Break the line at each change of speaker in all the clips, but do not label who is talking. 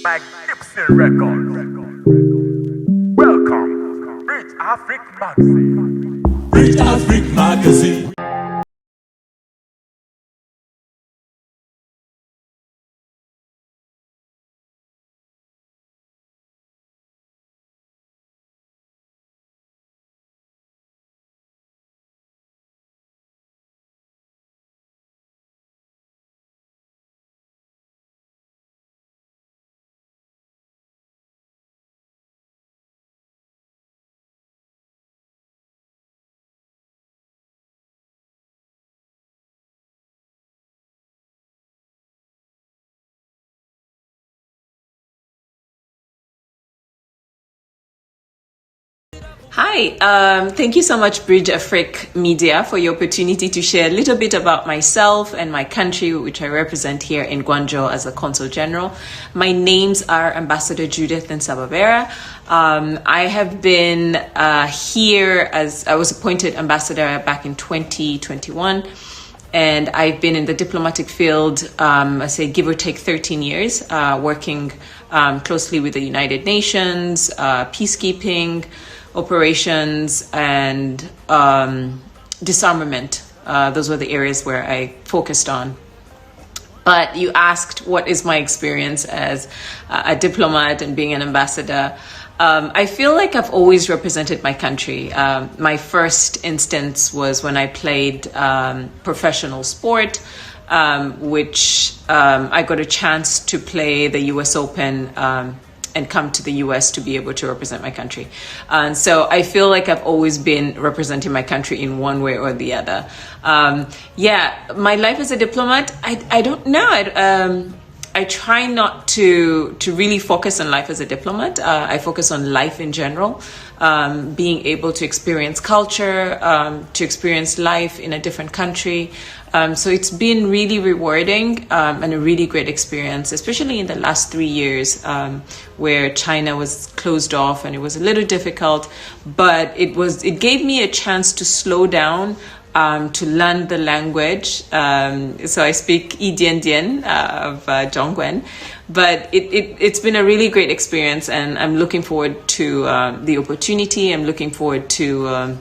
Magnificent record. Welcome, Rich Afric Magazine. Rich Afric Magazine.
Hi, thank you so much, Bridge Afrique Media, for the opportunity to share a little bit about myself and my country, which I represent here in Guangzhou as a Consul General. My names are Ambassador JUDYTH NSABABERA. I have been here as I was appointed ambassador back in 2021. And I've been in the diplomatic field, I say give or take 13 years, working closely with the United Nations, peacekeeping, operations, and disarmament. Those were the areas where I focused on. But you asked what is my experience as a diplomat and being an ambassador. I feel like I've always represented my country. My first instance was when I played professional sport, which I got a chance to play the US Open and come to the US to be able to represent my country. And so I feel like I've always been representing my country in one way or the other. My life as a diplomat, I don't know. I try not to really focus on life as a diplomat. I focus on life in general, being able to experience culture, to experience life in a different country. So it's been really rewarding and a really great experience, especially in the last 3 years where China was closed off and it was a little difficult, but it gave me a chance to slow down, to learn the language. So I speak Idian of Zhongguan, but it's been a really great experience, and I'm looking forward to the opportunity. I'm looking forward to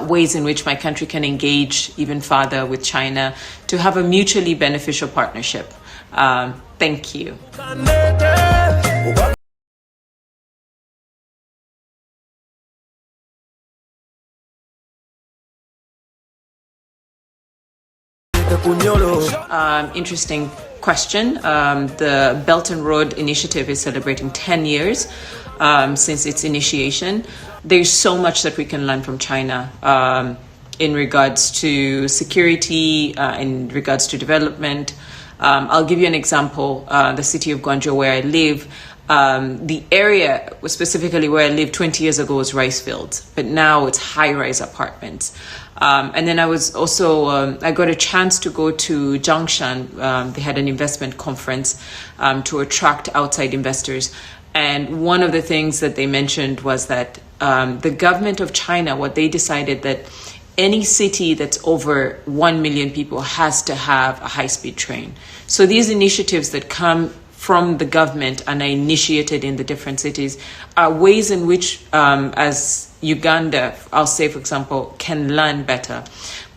ways in which my country can engage even further with China to have a mutually beneficial partnership. Thank you. Interesting question. The Belt and Road Initiative is celebrating 10 years since its initiation. There's so much that we can learn from China in regards to security, in regards to development. I'll give you an example. The city of Guangzhou, where I live, the area specifically where I lived 20 years ago was rice fields, but now it's high-rise apartments. And then I was also, I got a chance to go to Zhongshan. They had an investment conference to attract outside investors. And one of the things that they mentioned was that the government of China, what they decided that any city that's over 1 million people has to have a high-speed train. So these initiatives that come from the government and are initiated in the different cities are ways in which, as Uganda, I'll say, for example, can learn better,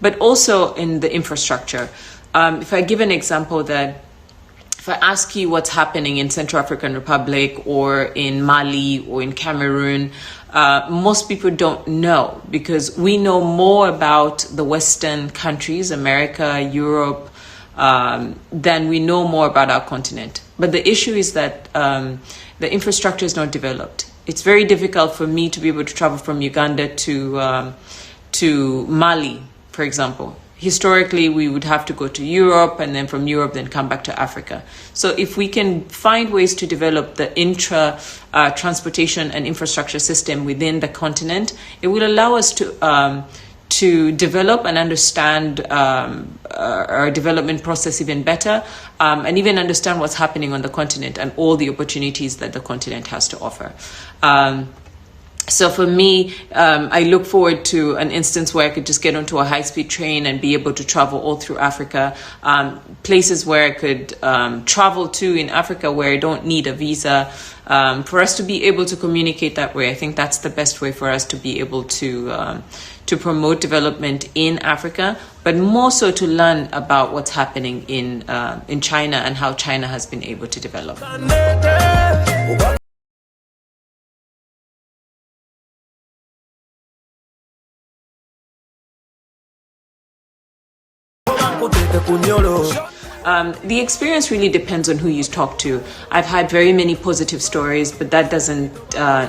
but also in the infrastructure. If I give an example that if I ask you what's happening in Central African Republic or in Mali or in Cameroon, most people don't know, because we know more about the Western countries, America, Europe, than we know more about our continent. But the issue is that the infrastructure is not developed. It's very difficult for me to be able to travel from Uganda to Mali, for example. Historically, we would have to go to Europe, and then from Europe, then come back to Africa. So if we can find ways to develop the transportation and infrastructure system within the continent, it will allow us to develop and understand our development process even better, and even understand what's happening on the continent and all the opportunities that the continent has to offer. So for me, I look forward to an instance where I could just get onto a high-speed train and be able to travel all through Africa. Places where I could travel to in Africa where I don't need a visa. For us to be able to communicate that way, I think that's the best way for us to be able to promote development in Africa, but more so to learn about what's happening in China and how China has been able to develop. The experience really depends on who you talk to. I've had very many positive stories, but that doesn't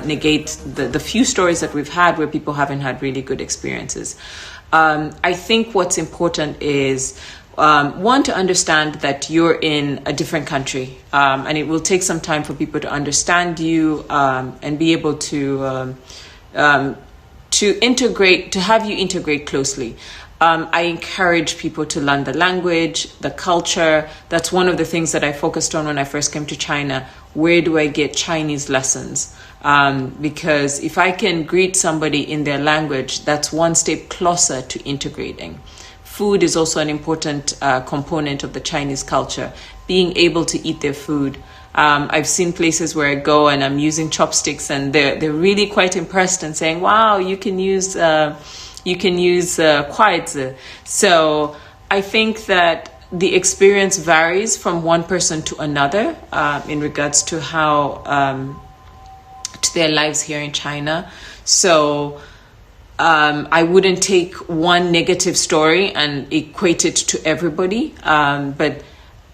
negate the few stories that we've had where people haven't had really good experiences. I think what's important is one, to understand that you're in a different country, and it will take some time for people to understand you and be able to integrate, to have you integrate closely. I encourage people to learn the language, the culture. That's one of the things that I focused on when I first came to China. Where do I get Chinese lessons? Because if I can greet somebody in their language, that's one step closer to integrating. Food is also an important component of the Chinese culture, being able to eat their food. I've seen places where I go and I'm using chopsticks, and they're really quite impressed and saying, wow, you can use kwizi. So I think that the experience varies from one person to another in regards to how to their lives here in China. So I wouldn't take one negative story and equate it to everybody, but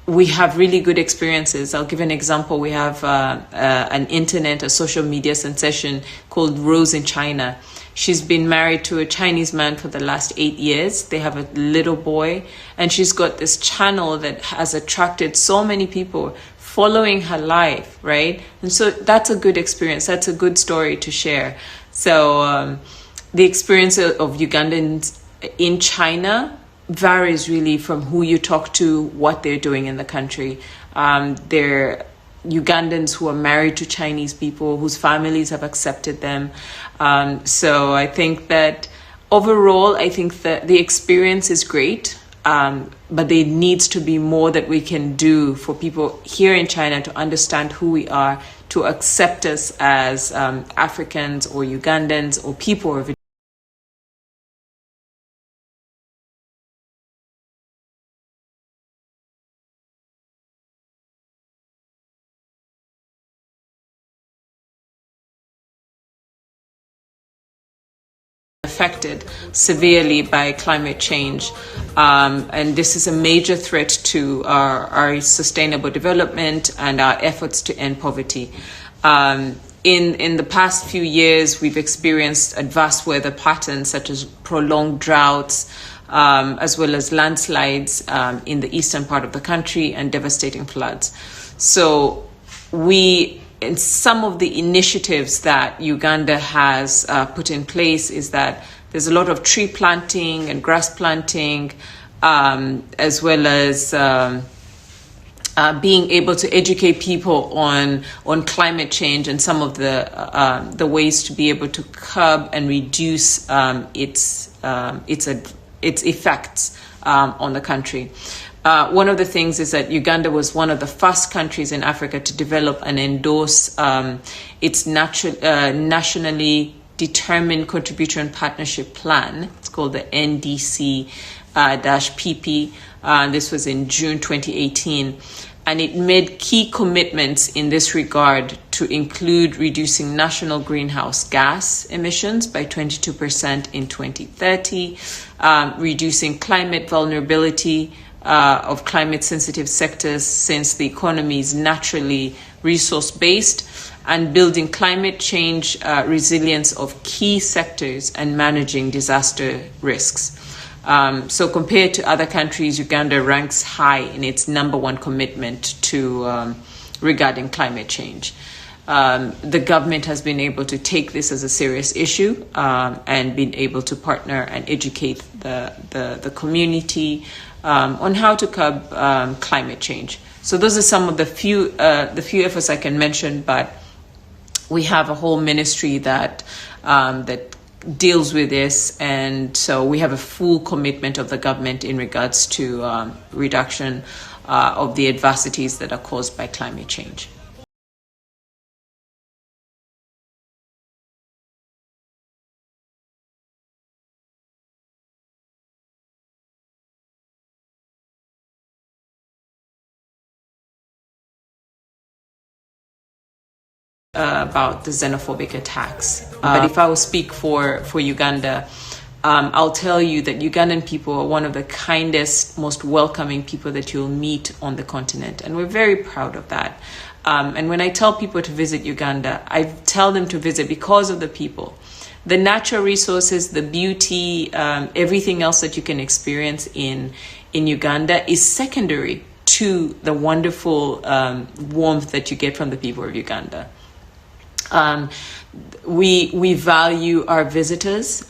we have really good experiences. I'll give an example. We have a social media sensation called Rose in China. She's been married to a Chinese man for the last 8 years. They have a little boy, and she's got this channel that has attracted so many people following her life, right? And so that's a good experience. That's a good story to share. So the experience of Ugandans in China varies really from who you talk to, what they're doing in the country. They're Ugandans who are married to Chinese people whose families have accepted them. So I think that overall, I think that the experience is great, but there needs to be more that we can do for people here in China to understand who we are, to accept us as Africans or Ugandans or people of affected severely by climate change, and this is a major threat to our sustainable development and our efforts to end poverty. In the past few years, we've experienced adverse weather patterns such as prolonged droughts, as well as landslides in the eastern part of the country and devastating floods. So in some of the initiatives that Uganda has put in place is that there's a lot of tree planting and grass planting, as well as being able to educate people on climate change and some of the ways to be able to curb and reduce its effects on the country. One of the things is that Uganda was one of the first countries in Africa to develop and endorse its nationally determined contribution partnership plan. It's called the NDC-PP. This was in June 2018. And it made key commitments in this regard to include reducing national greenhouse gas emissions by 22% in 2030, reducing climate vulnerability of climate-sensitive sectors since the economy is naturally resource-based, and building climate change resilience of key sectors and managing disaster risks. So compared to other countries, Uganda ranks high in its #1 commitment to regarding climate change. The government has been able to take this as a serious issue and been able to partner and educate the community on how to curb climate change. So those are some of the few efforts I can mention, but we have a whole ministry that that deals with this, and so we have a full commitment of the government in regards to reduction of the adversities that are caused by climate change. About the xenophobic attacks. But if I will speak for Uganda, I'll tell you that Ugandan people are one of the kindest, most welcoming people that you'll meet on the continent. And we're very proud of that. And when I tell people to visit Uganda, I tell them to visit because of the people. The natural resources, the beauty, everything else that you can experience in Uganda is secondary to the wonderful warmth that you get from the people of Uganda. We value our visitors.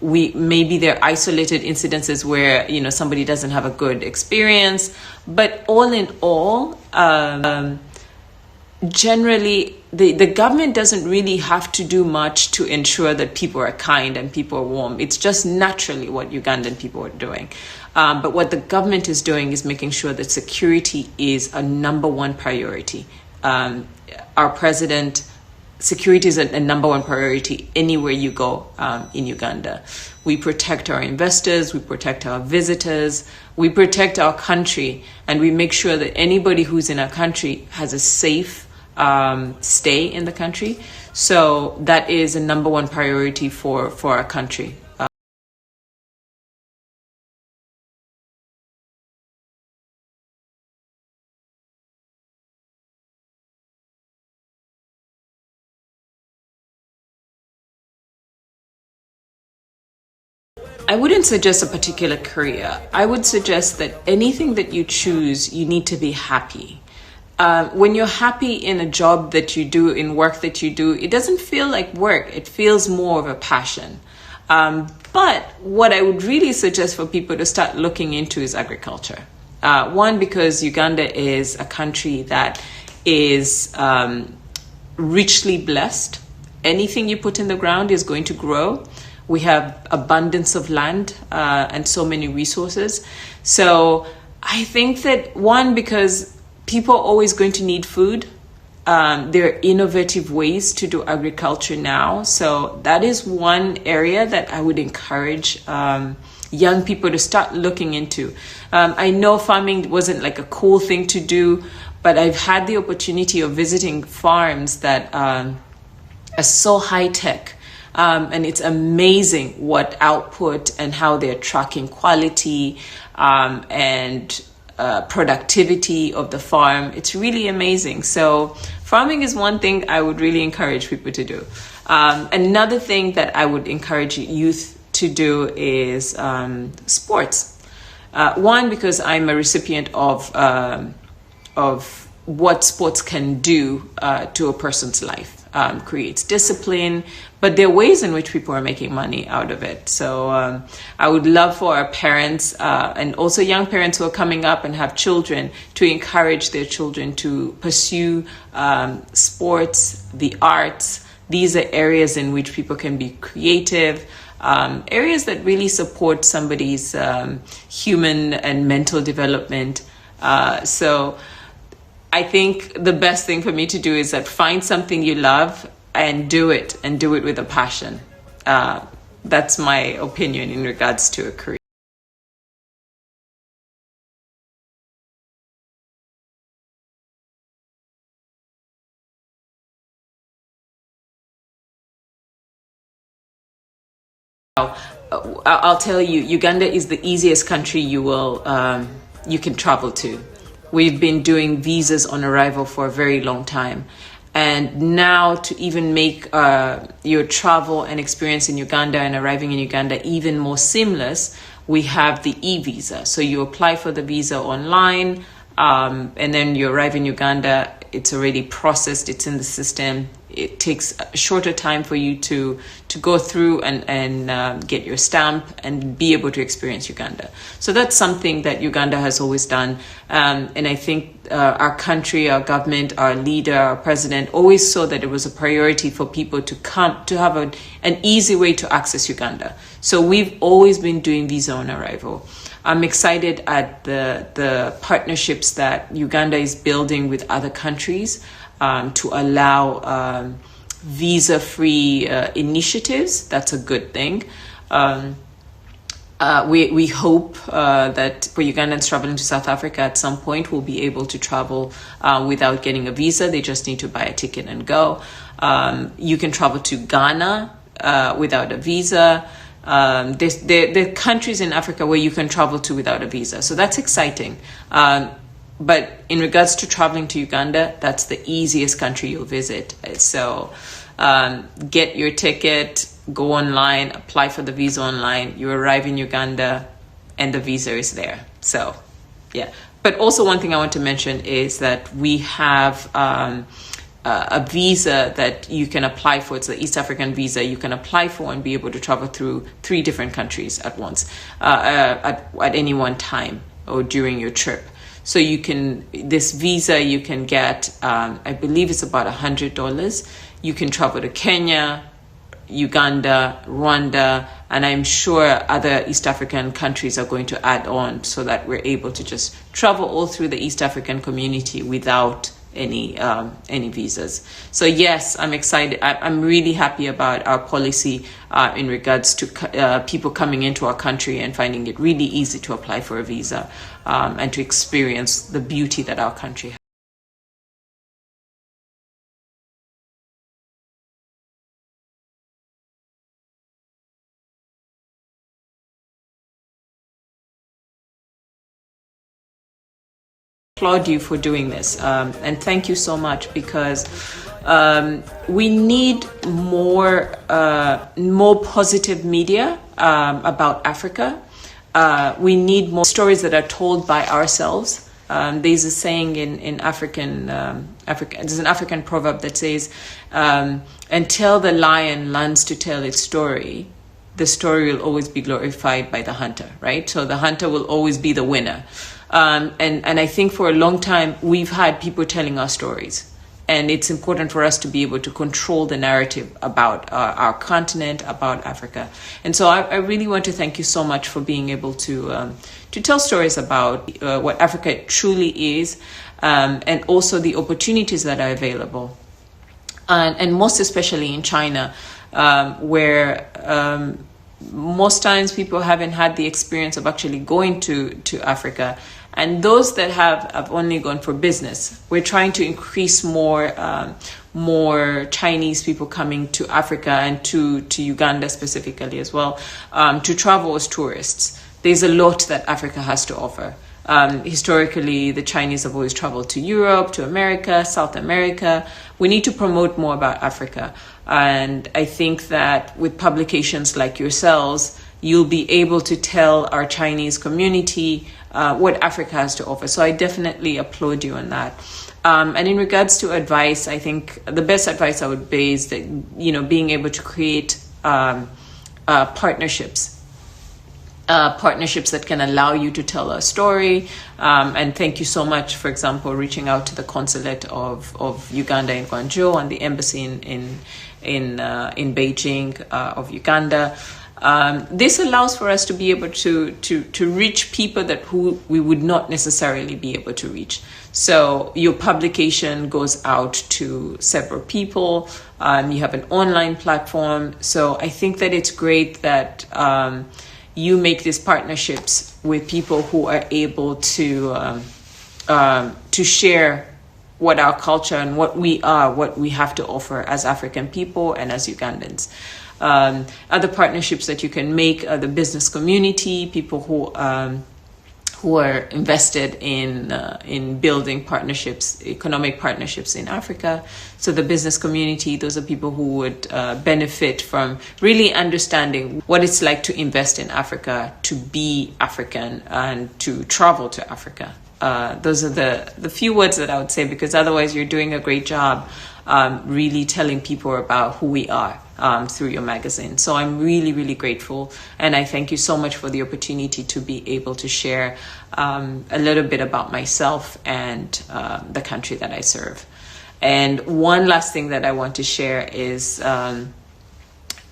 Maybe there are isolated incidences where, you know, somebody doesn't have a good experience, but all in all, generally the government doesn't really have to do much to ensure that people are kind and people are warm. It's just naturally what Ugandan people are doing. But what the government is doing is making sure that security is a #1 priority. Our president, security is a #1 priority anywhere you go in Uganda. We protect our investors, we protect our visitors, we protect our country, and we make sure that anybody who's in our country has a safe stay in the country. So that is a #1 priority for our country. I wouldn't suggest a particular career. I would suggest that anything that you choose, you need to be happy. When you're happy in a job that you do, in work that you do, it doesn't feel like work. It feels more of a passion. But what I would really suggest for people to start looking into is agriculture. One, because Uganda is a country that is richly blessed. Anything you put in the ground is going to grow. We have abundance of land and so many resources. So I think that, one, because people are always going to need food, there are innovative ways to do agriculture now. So that is one area that I would encourage young people to start looking into. I know farming wasn't like a cool thing to do, but I've had the opportunity of visiting farms that are so high tech. And it's amazing what output and how they're tracking quality and productivity of the farm. It's really amazing. So farming is one thing I would really encourage people to do. Another thing that I would encourage youth to do is sports. One, because I'm a recipient of what sports can do to a person's life. Creates discipline, but there are ways in which people are making money out of it. So I would love for our parents and also young parents who are coming up and have children to encourage their children to pursue sports, the arts. These are areas in which people can be creative, areas that really support somebody's human and mental development. So I think the best thing for me to do is that find something you love and do it with a passion. That's my opinion in regards to a career. I'll tell you, Uganda is the easiest country you can travel to. We've been doing visas on arrival for a very long time. And now to even make your travel and experience in Uganda and arriving in Uganda even more seamless, we have the e-visa. So you apply for the visa online, and then you arrive in Uganda, it's already processed, it's in the system, it takes a shorter time for you to go through and get your stamp and be able to experience Uganda. So that's something that Uganda has always done. And I think our country, our government, our leader, our president always saw that it was a priority for people to come, to have an easy way to access Uganda. So we've always been doing visa on arrival. I'm excited at the partnerships that Uganda is building with other countries to allow visa-free initiatives. That's a good thing. We hope that for Ugandans traveling to South Africa at some point will be able to travel without getting a visa. They just need to buy a ticket and go. You can travel to Ghana without a visa. There are countries in Africa where you can travel to without a visa. So that's exciting. But in regards to traveling to Uganda, that's the easiest country you'll visit. So get your ticket, go online, apply for the visa online. You arrive in Uganda and the visa is there. So, yeah. But also one thing I want to mention is that we have a visa that you can apply for. It's the East African visa. You can apply for and be able to travel through 3 different countries at once, at any one time or during your trip. So you can, this visa you can get, I believe it's about $100. You can travel to Kenya, Uganda, Rwanda, and I'm sure other East African countries are going to add on so that we're able to just travel all through the East African community without any visas. So yes, I'm excited. I'm really happy about our policy in regards to people coming into our country and finding it really easy to apply for a visa and to experience the beauty that our country has. Applaud you for doing this, and thank you so much, because we need more positive media about Africa. We need more stories that are told by ourselves. There's a saying in African, there's an African proverb that says, until the lion learns to tell its story, the story will always be glorified by the hunter, right? So the hunter will always be the winner. And I think for a long time, we've had people telling our stories. And it's important for us to be able to control the narrative about our continent, about Africa. And so I really want to thank you so much for being able to tell stories about what Africa truly is, and also the opportunities that are available. And most especially in China, where most times people haven't had the experience of actually going to Africa. And those that have only gone for business. We're trying to increase more Chinese people coming to Africa and to Uganda specifically as well, to travel as tourists. There's a lot that Africa has to offer. Historically, the Chinese have always traveled to Europe, to America, South America. We need to promote more about Africa. And I think that with publications like yourselves, you'll be able to tell our Chinese community what Africa has to offer. So I definitely applaud you on that. And in regards to advice, I think the best advice I would say is that, being able to create partnerships that can allow you to tell a story. And thank you so much, for example, reaching out to the consulate of Uganda in Guangzhou and the embassy in Beijing of Uganda. This allows for us to be able to reach people who we would not necessarily be able to reach. So your publication goes out to several people. You have an online platform. So I think that it's great that you make these partnerships with people who are able to share what our culture and what we are, what we have to offer as African people and as Ugandans. Other partnerships that you can make are the business community, people who are invested in building partnerships, economic partnerships in Africa. So the business community, those are people who would benefit from really understanding what it's like to invest in Africa, to be African, and to travel to Africa. those are the few words that I would say, because otherwise you're doing a great job really telling people about who we are through your magazine. So I'm really, really grateful. And I thank you so much for the opportunity to be able to share a little bit about myself and the country that I serve. And one last thing that I want to share is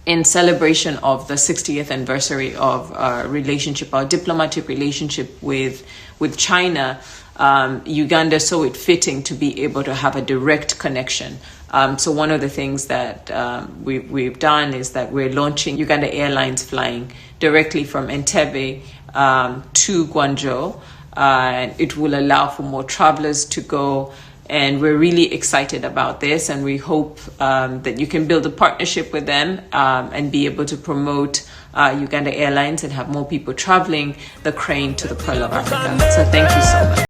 in celebration of the 60th anniversary of our relationship, our diplomatic relationship with China, Uganda saw it fitting to be able to have a direct connection. So one of the things that we've done is that we're launching Uganda Airlines flying directly from Entebbe to Guangzhou. It will allow for more travelers to go. And we're really excited about this, and we hope that you can build a partnership with them and be able to promote Uganda Airlines and have more people traveling the crane to the Pearl of Africa. So thank you so much.